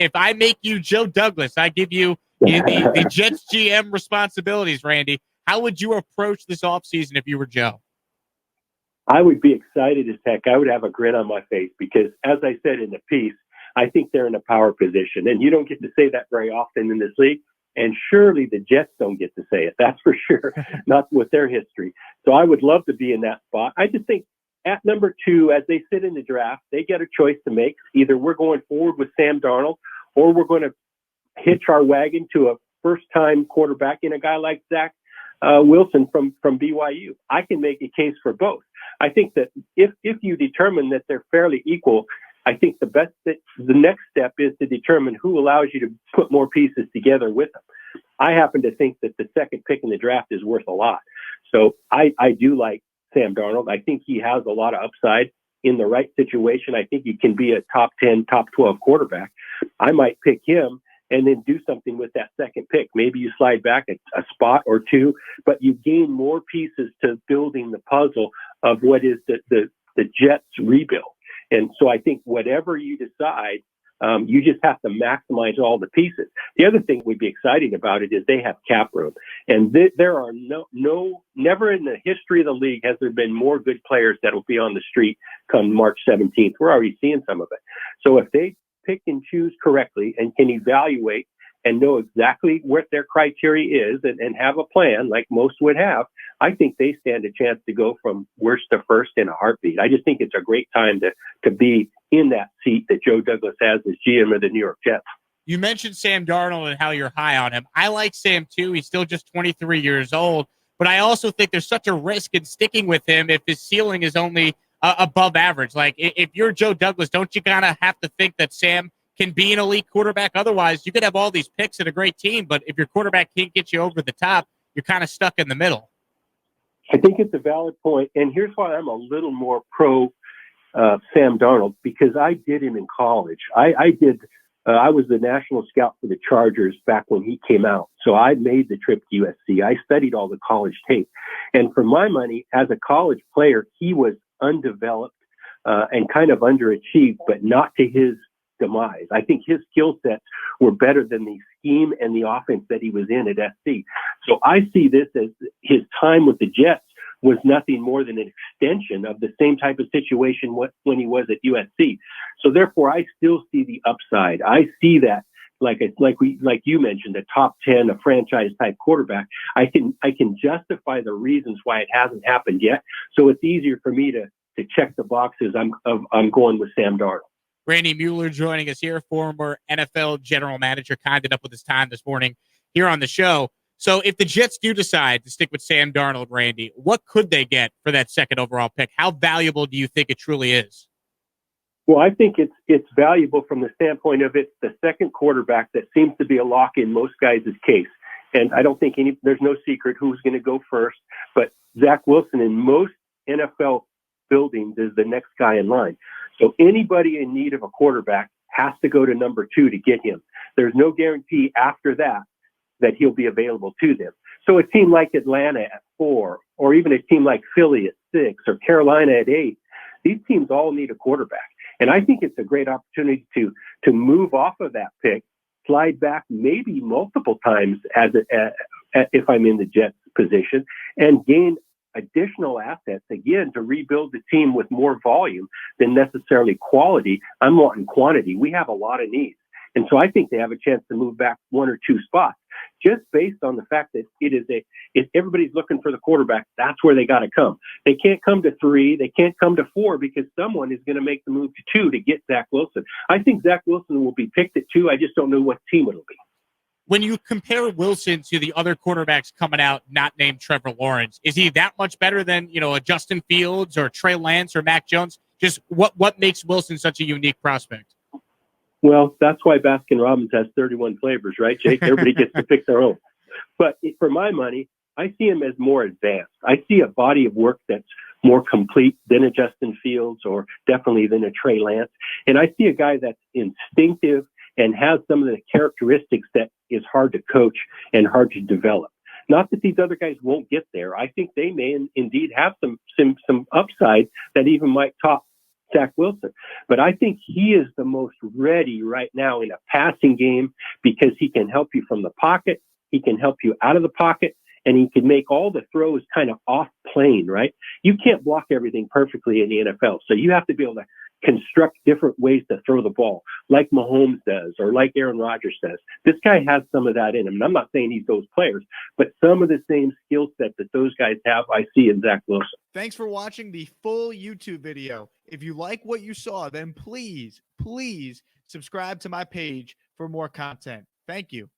if I make you Joe Douglas, I give you the Jets GM responsibilities, Randy. How would you approach this offseason if you were Joe? I would be excited as heck. I would have a grin on my face because, as I said in the piece, I think they're in a power position. And you don't get to say that very often in this league. And surely the Jets don't get to say it. That's for sure. Not with their history. So I would love to be in that spot. I just think at number 2, as they sit in the draft, they get a choice to make. Either we're going forward with Sam Darnold or we're going to hitch our wagon to a first-time quarterback in a guy like Zach Wilson from BYU. I can make a case for both. I think that if you determine that they're fairly equal, I think the next step is to determine who allows you to put more pieces together with them. I happen to think that the second pick in the draft is worth a lot. So I do like Sam Darnold. I think he has a lot of upside in the right situation. I think he can be a top 10, top 12 quarterback. I might pick him and then do something with that second pick. Maybe you slide back a spot or two, but you gain more pieces to building the puzzle of what is the Jets rebuild. And so I think whatever you decide, you just have to maximize all the pieces. The other thing we'd be excited about it is they have cap room. And there are never in the history of the league has there been more good players that will be on the street come March 17th. We're already seeing some of it. So if they pick and choose correctly and can evaluate and know exactly what their criteria is and have a plan like most would have, I think they stand a chance to go from worst to first in a heartbeat. I just think it's a great time to be in that seat that Joe Douglas has as GM of the New York Jets. You mentioned Sam Darnold and how you're high on him. I like Sam too. He's still just 23 years old, but I also think there's such a risk in sticking with him if his ceiling is only above average. Like if you're Joe Douglas, don't you kind of have to think that Sam can be an elite quarterback? Otherwise, you could have all these picks and a great team, but if your quarterback can't get you over the top, you're kind of stuck in the middle. I think it's a valid point, and here's why I'm a little more pro Sam Darnold, because I did him in college. I was the national scout for the Chargers back when he came out, so I made the trip to USC. I studied all the college tape, and for my money, as a college player, he was undeveloped and kind of underachieved, but not to his demise. I think his skill sets were better than the scheme and the offense that he was in at SC. So I see this as his time with the Jets was nothing more than an extension of the same type of situation when he was at USC. So therefore, I still see the upside. I see that like you mentioned, a top 10, a franchise type quarterback. I can justify the reasons why it hasn't happened yet. So it's easier for me to check the boxes. I'm going with Sam Darnold. Randy Mueller joining us here, former NFL general manager, kind enough with his time this morning here on the show. So if the Jets do decide to stick with Sam Darnold, Randy, what could they get for that second overall pick? How valuable do you think it truly is? Well, I think it's valuable from the standpoint of it's the second quarterback that seems to be a lock in most guys' case. And I don't think there's no secret who's going to go first, but Zach Wilson in most NFL buildings is the next guy in line. So anybody in need of a quarterback has to go to number 2 to get him. There's no guarantee after that he'll be available to them. So a team like Atlanta at 4, or even a team like Philly at 6, or Carolina at 8, these teams all need a quarterback. And I think it's a great opportunity to move off of that pick, slide back maybe multiple times if I'm in the Jets position, and gain additional assets, again, to rebuild the team with more volume than necessarily quality. I'm wanting quantity. We have a lot of needs. And so I think they have a chance to move back 1 or 2 spots just based on the fact that if everybody's looking for the quarterback, that's where they got to come. They can't come to 3. They can't come to 4 because someone is going to make the move to 2 to get Zach Wilson. I think Zach Wilson will be picked at 2. I just don't know what team it'll be. When you compare Wilson to the other quarterbacks coming out, not named Trevor Lawrence, is he that much better than, a Justin Fields or Trey Lance or Mac Jones? Just what makes Wilson such a unique prospect? Well, that's why Baskin-Robbins has 31 flavors, right, Jake? Everybody gets to pick their own. But for my money, I see him as more advanced. I see a body of work that's more complete than a Justin Fields or definitely than a Trey Lance. And I see a guy that's instinctive and has some of the characteristics that is hard to coach and hard to develop. Not that these other guys won't get there. I think they may indeed have some upside that even might top Zach Wilson. But I think he is the most ready right now in a passing game because he can help you from the pocket. He can help you out of the pocket, and he can make all the throws kind of off plane, right? You can't block everything perfectly in the NFL. So you have to be able to construct different ways to throw the ball, like Mahomes does or like Aaron Rodgers does. This guy has some of that in him. And I'm not saying he's those players, but some of the same skill set that those guys have, I see in Zach Wilson. Thanks for watching the full YouTube video. If you like what you saw, then please subscribe to my page for more content. Thank you.